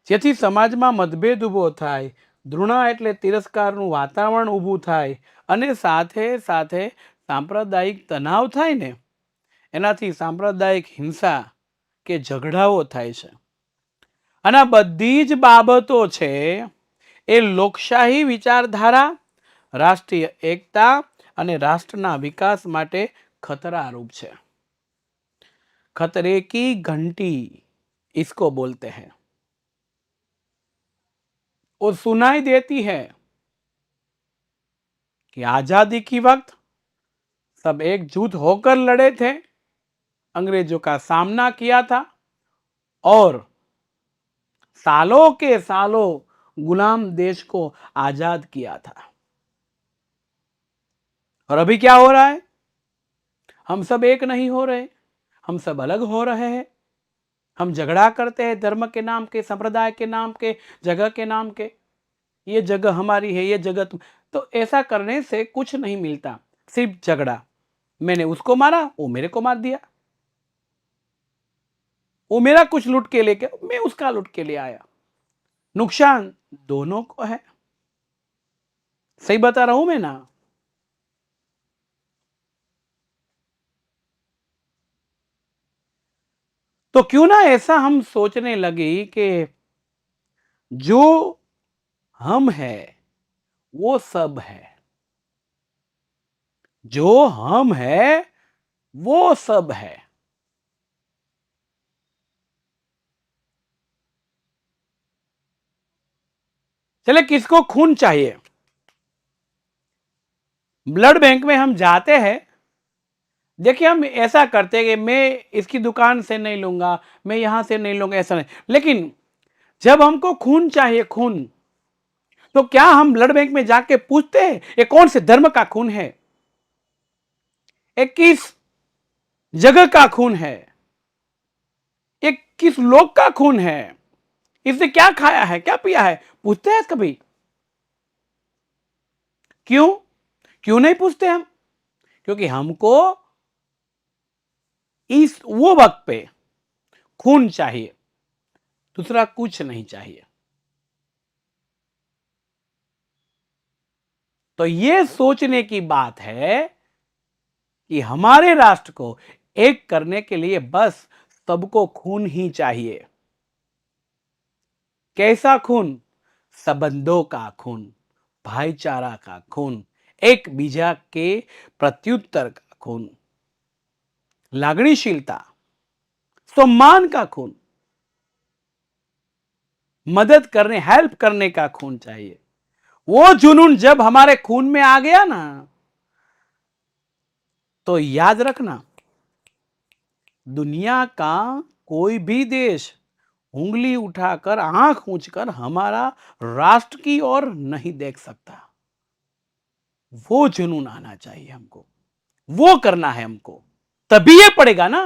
જેથી સમાજમાં મતભેદ ઊભો થાય. ધૃણા એટલે તિરસ્કારનું વાતાવરણ ઊભું થાય અને સાથે સાથે સાંપ્રદાયિક તણાવ થાય ને, એનાથી સાંપ્રદાયિક હિંસા કે ઝઘડાઓ થાય છે. અને આ બધી જ બાબતો છે એ લોકશાહી વિચારધારા, રાષ્ટ્રીય એકતા અને રાષ્ટ્રના વિકાસ માટે ખતરારૂપ છે. खतरे की घंटी इसको बोलते हैं. और सुनाई देती है कि आजादी की वक्त सब एकजुट होकर लड़े थे, अंग्रेजों का सामना किया था और सालों के सालों गुलाम देश को आजाद किया था. और अभी क्या हो रहा है? हम सब एक नहीं हो रहे, हम सब अलग हो रहे हैं. हम झगड़ा करते हैं धर्म के नाम के, संप्रदाय के नाम के, जगह के नाम के. ये जगह हमारी है, ये जगह तुम. तो ऐसा करने से कुछ नहीं मिलता, सिर्फ झगड़ा. मैंने उसको मारा, वो मेरे को मार दिया. वो मेरा कुछ लूट के लेके, मैं उसका लूट के ले आया. नुकसान दोनों को है. सही बता रहा हूं मैं ना? तो क्यों ना ऐसा हम सोचने लगे कि जो हम है वो सब है, जो हम है वो सब है. चले, किसको खून चाहिए? ब्लड बैंक में हम जाते हैं. देखिए, हम ऐसा करते हैं कि मैं इसकी दुकान से नहीं लूंगा, मैं यहां से नहीं लूंगा, ऐसा नहीं. लेकिन जब हमको खून चाहिए, खून, तो क्या हम ब्लड बैंक में जाके पूछते हैं ये कौन से धर्म का खून है, ये किस जगह का खून है, ये किस लोग का खून है, इसने क्या खाया है, क्या पिया है? पूछते हैं कभी? क्यों? क्यों नहीं पूछते हम? क्योंकि हमको इस वो वक्त पे खून चाहिए, दूसरा कुछ नहीं चाहिए. तो ये सोचने की बात है कि हमारे राष्ट्र को एक करने के लिए बस सबको खून ही चाहिए. कैसा खून? संबंधों का खून, भाईचारा का खून, एक बीजा के प्रत्युत्तर का खून, लागणीशीलता, सम्मान का खून, मदद करने, हेल्प करने का खून चाहिए. वो जुनून जब हमारे खून में आ गया ना, तो याद रखना, दुनिया का कोई भी देश उंगली उठाकर, आंख ऊंचकर हमारा राष्ट्र की ओर नहीं देख सकता. वो जुनून आना चाहिए हमको, वो करना है हमको, तभी ये पड़ेगा ना.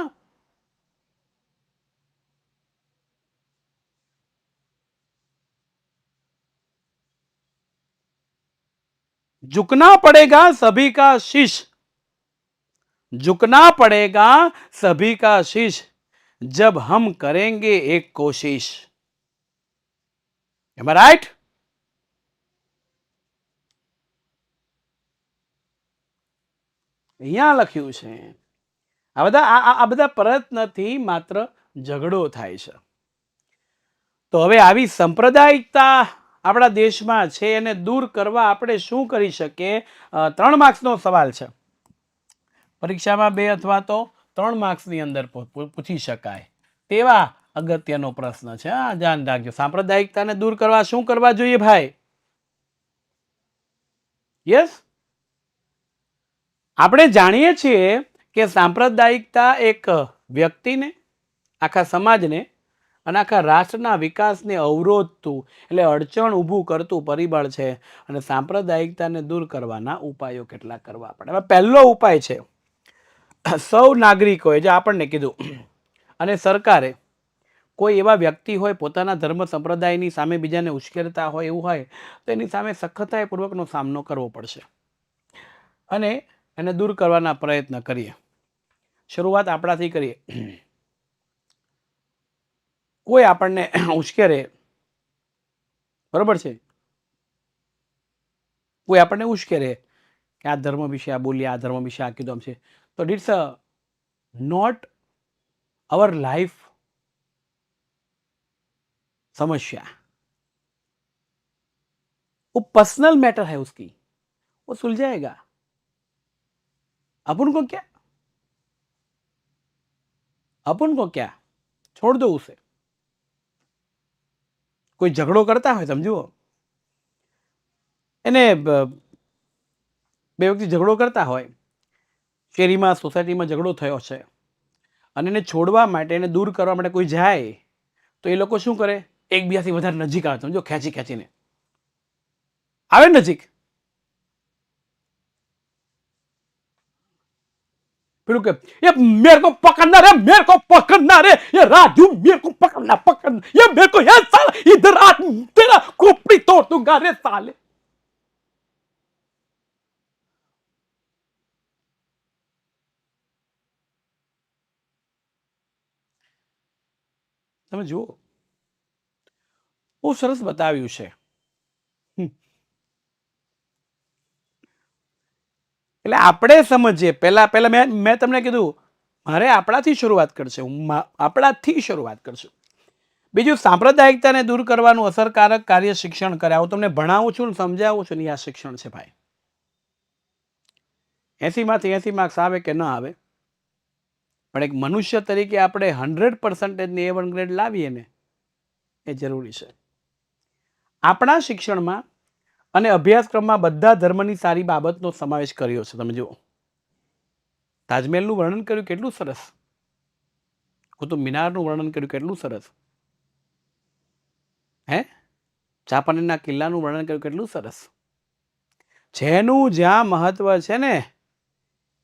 झुकना पड़ेगा सभी का शीश, झुकना पड़ेगा सभी का शीश, जब हम करेंगे एक कोशिश. Am I right? અહીંયા લખ્યું છે આ બધા પ્રયત્નથી માત્ર ઝઘડો થાય છે. તો હવે આવી સાંપ્રદાયિકતા આપણા દેશમાં છે એને દૂર કરવા આપણે શું કરી શકીએ? 3 માર્ક્સનો સવાલ છે. પરીક્ષામાં 2 અથવા તો 3 માર્ક્સની અંદર પૂછી શકાય તેવા અગત્યનો પ્રશ્ન છે. હા, ધ્યાન રાખજો. સાંપ્રદાયિકતાને દૂર કરવા શું કરવા જોઈએ ભાઈ? યસ, આપણે જાણીએ છીએ કે સાંપ્રદાયિકતા એક વ્યક્તિને, આખા સમાજને અને આખા રાષ્ટ્રના વિકાસને અવરોધતું એટલે અડચણ ઊભું કરતું પરિબળ છે. અને સાંપ્રદાયિકતાને દૂર કરવાના ઉપાયો કેટલા કરવા પડે? હવે પહેલો ઉપાય છે, સૌ નાગરિકોએ જે આપણને કીધું અને સરકારે કોઈ એવા વ્યક્તિ હોય પોતાના ધર્મ સંપ્રદાયની સામે બીજાને ઉશ્કેરતા હોય એવું હોય તો એની સામે સખતાઈપૂર્વકનો સામનો કરવો પડશે અને એને દૂર કરવાના પ્રયત્ન કરીએ. શરૂઆત આપણાથી કરીએ. કોઈ આપણને ઉશ્કેરે, બરોબર છે, કોઈ આપણને ઉશ્કેરે કે આ ધર્મ વિશે આ બોલ્યા, આ ધર્મ વિશે આ કીધું આમ છે, તો ઇટ્સ नॉट अवर लाइफ समस्या. वो पर्सनल मैटर है उसकी, वो सुलझाएगा. अपन को क्या, अपन को क्या, छोड़ दो उसे. કોઈ ઝઘડો કરતા હોય, સમજ્યો, એને બે વ્યક્તિ ઝઘડો કરતા હોય, શેરીમાં સોસાયટીમાં ઝઘડો થયો છે અને એને છોડવા માટે, એને દૂર કરવા માટે કોઈ જાય તો એ લોકો શું કરે? એકબીજાથી વધારે નજીક આવે, સમજો, ખેંચી ખેંચીને આવે નજીક. પેલું કે ये मेरे को पकड़ना रे, मेरे को पकड़ना रे, ये राजू मेरे को पकड़ना पकड़ना, ये मेरे को ये साला इधर आ, तेरा खोपड़ी तोड़ दूंगा रे साले. તમે જુઓ, બહુ સરસ બતાવ્યું છે. એટલે આપણે સમજીએ, પહેલા મેં તમને કીધું મારે આપણાથી શરૂઆત કરશે, હું આપણાથી શરૂઆત કરશું. બીજું, સાંપ્રદાયિકતાને દૂર કરવાનું અસરકારક કાર્ય શિક્ષણ કરે. હું તમને ભણાવું છું ને સમજાવું છું ને, આ શિક્ષણ છે ભાઈ. 80માંથી 80 માર્ક્સ આવે કે ન આવે, પણ એક મનુષ્ય તરીકે આપણે 100%ની A1 ગ્રેડ લાવીએ ને, એ જરૂરી છે. આપણા શિક્ષણમાં અને અભ્યાસક્રમમાં બધા ધર્મની સારી બાબતનો સમાવેશ કર્યો છે. તમે જુઓ, તાજમહેલનું વર્ણન કર્યું, કેટલું સરસ. કુતુબ મિનારનું વર્ણન કર્યું, કેટલું સરસ. હે, ચાંપાનેરના કિલ્લાનું વર્ણન કર્યું, કેટલું સરસ. જેનું જ્યાં મહત્વ છે ને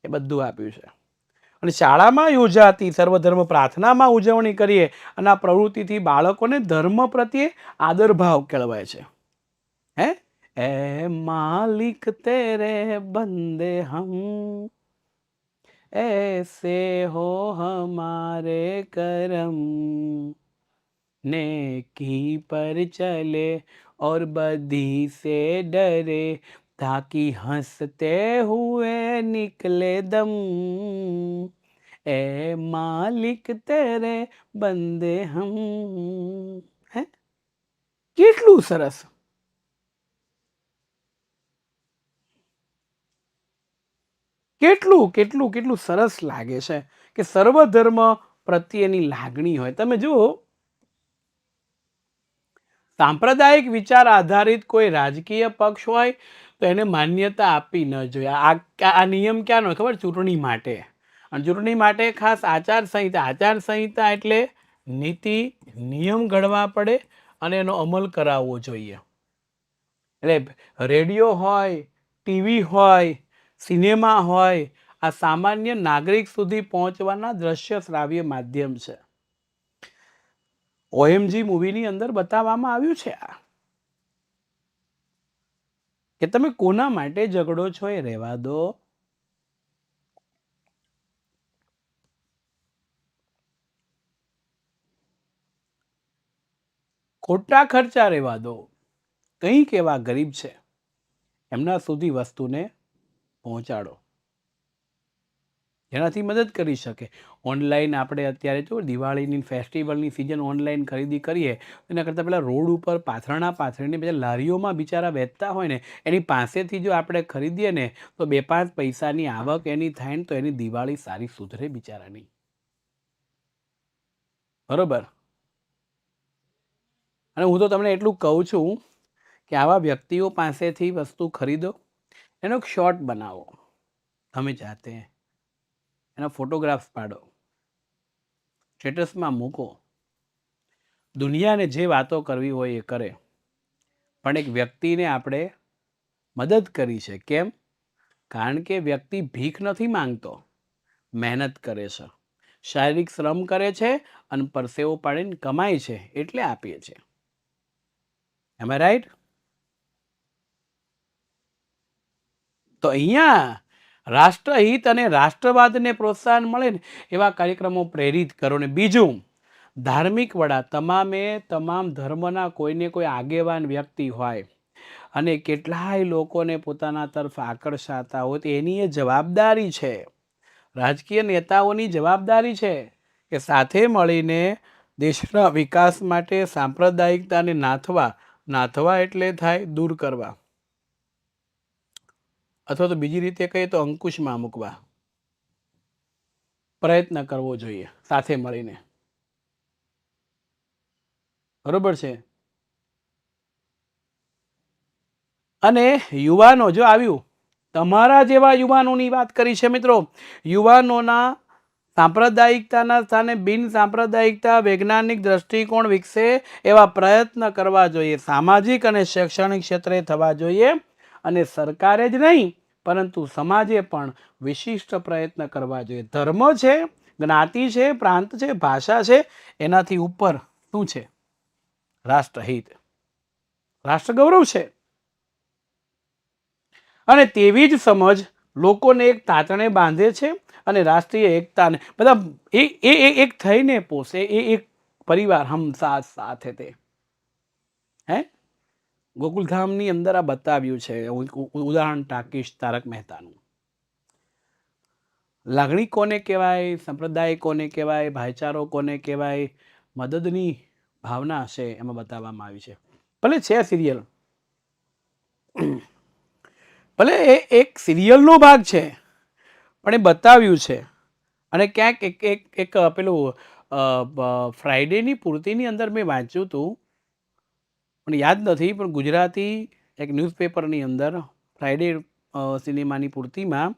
એ બધું આપ્યું છે. અને શાળામાં યોજાતી સર્વધર્મ પ્રાર્થનામાં ઉજવણી કરીએ અને આ પ્રવૃત્તિથી બાળકોને ધર્મ પ્રત્યે આદરભાવ કેળવાય છે. હે, ए मालिक तेरे बंदे हम, ऐसे हो हमारे करम, नेकी पर चले और बदी से डरे, ताकि हंसते हुए निकले दम, ए मालिक तेरे बंदे हम. હે, કેટલું સરસ. કેટલું કેટલું કેટલું સરસ લાગે છે કે સર્વધર્મ પ્રત્યેની લાગણી હોય. તમે જુઓ, સાંપ્રદાયિક વિચાર આધારિત કોઈ રાજકીય પક્ષ હોય તો એને માન્યતા આપવી ન જોઈએ. આ નિયમ ક્યાંનો હોય ખબર? ચૂંટણી માટે. અને ચૂંટણી માટે ખાસ આચારસંહિતા. આચારસંહિતા એટલે નીતિ નિયમ ઘડવા પડે અને એનો અમલ કરાવવો જોઈએ. એટલે રેડિયો હોય, ટીવી હોય, સિનેમા હોય, આ સામાન્ય નાગરિક સુધી પહોંચવાના દ્રશ્ય શ્રાવ્ય માધ્યમ છે. OMG મૂવીની અંદર બતાવવામાં આવ્યું છે આ, કે તમે કોના માટે ઝઘડો છો એ રહેવા દો. ખોટા ખર્ચા રહેવા દો. કંઈક એવા ગરીબ છે એમના સુધી વસ્તુને પહોંચાડો. જેનાથી મદદ કરી શકે. ઓનલાઈન આપણે અત્યારે જો દિવાળીની ફેસ્ટિવલની સિઝન ઓનલાઈન ખરીદી કરીએ એના કરતાં પેલા રોડ ઉપર પાથરીને બધા લારીઓમાં બિચારા વેચતા હોય ને એની પાસેથી જો આપણે ખરીદીએ ને તો 2-5 પૈસાની આવક એની થાય ને તો એની દિવાળી સારી સુધરે બિચારાની. બરોબર. અને હું તો તમને એટલું કહું છું કે આવા વ્યક્તિઓ પાસેથી વસ્તુ ખરીદો, એનો એક શોર્ટ બનાવો તમે જાતે, એના ફોટોગ્રાફ્સ પાડો, સ્ટેટસમાં મૂકો. દુનિયાને જે વાતો કરવી હોય એ કરે, પણ એક વ્યક્તિને આપણે મદદ કરી છે. કેમ? કારણ કે વ્યક્તિ ભીખ નથી માંગતો, મહેનત કરે છે, શારીરિક શ્રમ કરે છે અને પરસેવો પાડીને કમાય છે એટલે આપીએ છીએ. એમ આઈ રાઈટ? તો અહીંયા રાષ્ટ્રહિત અને રાષ્ટ્રવાદને પ્રોત્સાહન મળે ને એવા કાર્યક્રમો પ્રેરિત કરો. ને બીજું, ધાર્મિક વડા તમામ ધર્મના કોઈને કોઈ આગેવાન વ્યક્તિ હોય અને કેટલાય લોકોને પોતાના તરફ આકર્ષાતા હોય તો એની એ જવાબદારી છે, રાજકીય નેતાઓની જવાબદારી છે કે સાથે મળીને દેશના વિકાસ માટે સાંપ્રદાયિકતાને નાથવા એટલે થાય દૂર કરવા, અથવા તો બીજી રીતે કહીએ તો અંકુશમાં મૂકવા પ્રયત્ન કરવો જોઈએ સાથે મળીને. બરોબર છે? અને યુવાનો જો આવ્યું, તમારા જેવા યુવાનોની વાત કરી છે મિત્રો. યુવાનોના સાંપ્રદાયિકતાના સ્થાને બિન સાંપ્રદાયિકતા વૈજ્ઞાનિક દ્રષ્ટિકોણ વિકસે એવા પ્રયત્ન કરવા જોઈએ. સામાજિક અને શૈક્ષણિક ક્ષેત્રે થવા જોઈએ. અને સરકારે જ નહીં પરંતુ સમાજે પણ વિશિષ્ટ પ્રયત્ન કરવા જોઈએ. ધર્મ છે, જ્ઞાતિ છે, પ્રાંત છે, ભાષા છે, એનાથી ઉપર શું છે? રાષ્ટ્રહિત, રાષ્ટ્ર ગૌરવ છે. અને તેવી જ સમજ લોકોને એક તાતણે બાંધે છે અને રાષ્ટ્રીય એકતાને બધા એક થઈને પોષે. એક પરિવાર, હમ સાથ સાથે તે. હે ગોકુલધામની અંદર આ બતાવ્યું છે. ઉદાહરણ ટાંકીશ તારક મહેતાનું. લાગણી કોને કહેવાય, સંપ્રદાય કોને કહેવાય, ભાઈચારો કોને કહેવાય, મદદની ભાવના છે એમાં બતાવવામાં આવી છે. ભલે છે સિરિયલ, ભલે એ એક સિરિયલનો ભાગ છે પણ એ બતાવ્યું છે. અને ક્યાંક એક પેલું ફ્રાઈડેની પૂર્તિની અંદર મેં વાંચ્યું હતું પણ યાદ નથી, પણ ગુજરાતી એક ન્યૂઝપેપરની અંદર ફ્રાઈડે સિનેમાની પૂર્તિમાં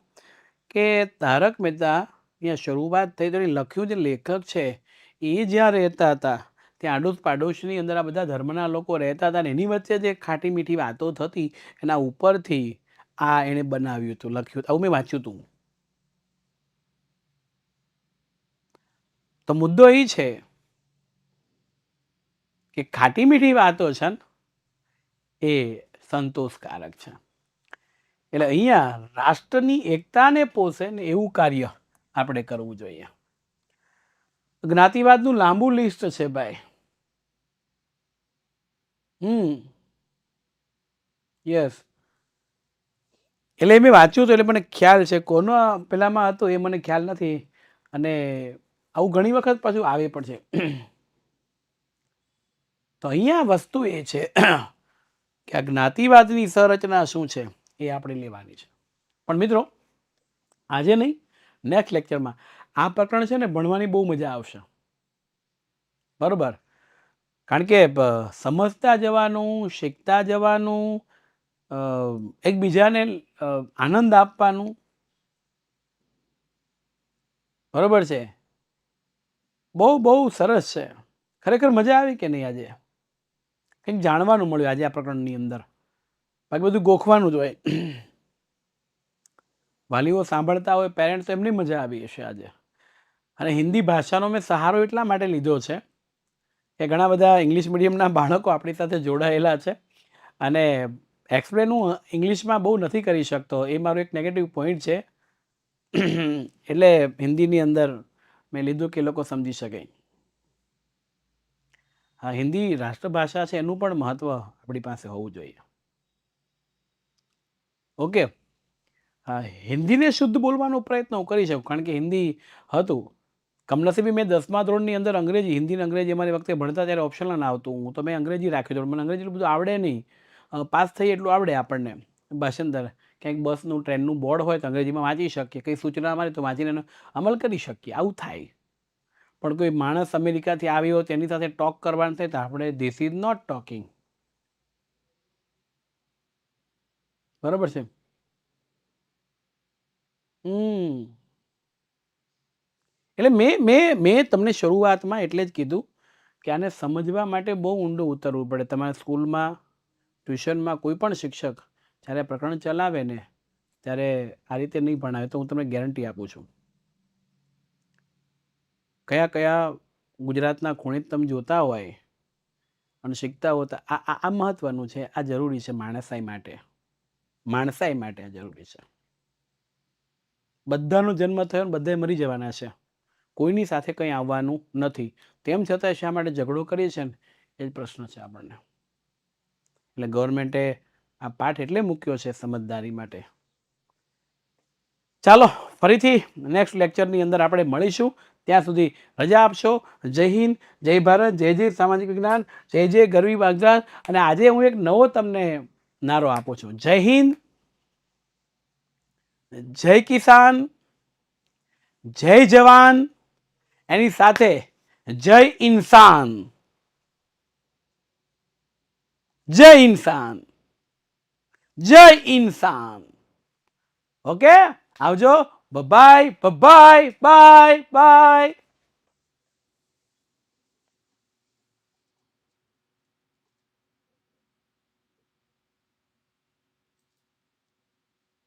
કે તારક મહેતા ત્યાં શરૂઆત થઈ તો લખ્યું જે લેખક છે એ જ્યાં રહેતા હતા ત્યાં આડોશ પાડોશની અંદર આ બધા ધર્મના લોકો રહેતા હતા ને એની વચ્ચે જે ખાટી મીઠી વાતો થતી એના ઉપરથી આ એણે બનાવ્યું હતું, લખ્યું હતું. આવું મેં વાંચ્યું હતું. તો મુદ્દો એ છે કે ખાટી મીઠી વાતો છે ને એ સંતોષકારક છે. એટલે અહીંયા રાષ્ટ્રની એકતાને પોષે ને એવું કાર્ય આપણે કરવું જોઈએ. જ્ઞાતિવાદનું લાંબુ લિસ્ટ છે ભાઈ. યસ. એટલે મેં વાંચ્યું હતું એટલે મને ખ્યાલ છે. કોનો પેલામાં હતો એ મને ખ્યાલ નથી. અને આવું ઘણી વખત પાછું આવે પણ છે. તો અહીંયા વસ્તુ એ છે કે આ જ્ઞાતિવાદની સંરચના શું છે એ આપણે લેવાની છે. પણ મિત્રો આજે નહીં, નેક્સ્ટ લેક્ચરમાં આ પ્રકરણ છે ને ભણવાની બહુ મજા આવશે. બરોબર? કારણ કે સમજતા જવાનું, શીખતા જવાનું, એકબીજાને આનંદ આપવાનું. બરોબર છે? બહુ સરસ છે. ખરેખર મજા આવી કે નહીં? આજે કંઈક જાણવાનું મળ્યું આજે આ પ્રકરણની અંદર. બાકી બધું ગોખવાનું જ હોય. વાલીઓ સાંભળતા હોય, પેરેન્ટ્સ, એમની મજા આવી હશે આજે. અને હિન્દી ભાષાનો મેં સહારો એટલા માટે લીધો છે કે ઘણા બધા ઇંગ્લિશ મીડિયમના બાળકો આપણી સાથે જોડાયેલા છે અને એક્સપ્લેન હું ઇંગ્લિશમાં બહુ નથી કરી શકતો. એ મારો એક નેગેટિવ પોઈન્ટ છે. એટલે હિન્દીની અંદર મેં લીધું કે લોકો સમજી શકે. હા, હિન્દી રાષ્ટ્રભાષા છે એનું પણ મહત્ત્વ આપણી પાસે હોવું જોઈએ. ઓકે. હિન્દીને શુદ્ધ બોલવાનો પ્રયત્ન હું કરી શકું, કારણ કે હિન્દી હતું. કમનસીબી મેં 10મા ધોરણની અંદર અંગ્રેજી, હિન્દી અને અંગ્રેજી અમારી વખતે ભણતા ત્યારે ઓપ્શનલ ના આવતું. હું તો મેં અંગ્રેજી રાખ્યું હતું. મને અંગ્રેજી એટલું બધું આવડે નહીં. પાસ થઈ એટલું આવડે આપણને ભાષાંતર. ક્યાંક બસનું ટ્રેનનું બોર્ડ હોય તો અંગ્રેજીમાં વાંચી શકીએ, કંઈ સૂચના મળે તો વાંચીને એનો અમલ કરી શકીએ. આવું થાય. પણ કોઈ માણસ અમેરિકાથી આવ્યો તેની સાથે ટોક કરવાનું થાય તો આપણે ધીસ ઇઝ નોટ ટોકિંગ. બરાબર છે. એટલે મેં તમને શરૂઆતમાં એટલે જ કીધું કે આને સમજવા માટે બહુ ઊંડું ઉતરવું પડે. તમારા સ્કૂલમાં, ટ્યુશનમાં કોઈ પણ શિક્ષક જ્યારે પ્રકરણ ચલાવે ને ત્યારે આ રીતે નહીં ભણાવે તો હું તમને ગેરંટી આપું છું. કયા કયા ગુજરાતના ખૂણે તમે જોતા હોય અને શીખતા હોતા, આ મહત્વનું છે. આ જરૂરી છે માણસાઈ માટે. માણસાઈ માટે આ જરૂરી છે. બધાનો જન્મ થયો ને બધાએ મરી જવાના છે. કોઈની સાથે કંઈ આવવાનું નથી. તેમ છતાં શા માટે ઝઘડો કરીએ છીએ ને એ જ પ્રશ્ન છે આપણને. એટલે ગવર્મેન્ટે આ પાઠ એટલે મૂક્યો છે સમજદારી માટે. ચાલો ફરીથી નેક્સ્ટ લેક્ચરની અંદર આપણે મળીશું. ત્યાં સુધી રજા આપશો. જય હિન્દ, જય ભારત, જય જય સામાજિક વિજ્ઞાન, જય જય ગરવી વાગજાત. અને આજે હું એક નવો તમને નારો આપું છું. જય હિન્દ, જય કિસાન, જય જવાન, એની સાથે જય ઇન્સાન. જય ઇન્સાન, જય ઇન્સાન. ઓકે, આવજો. Bye bye bye bye.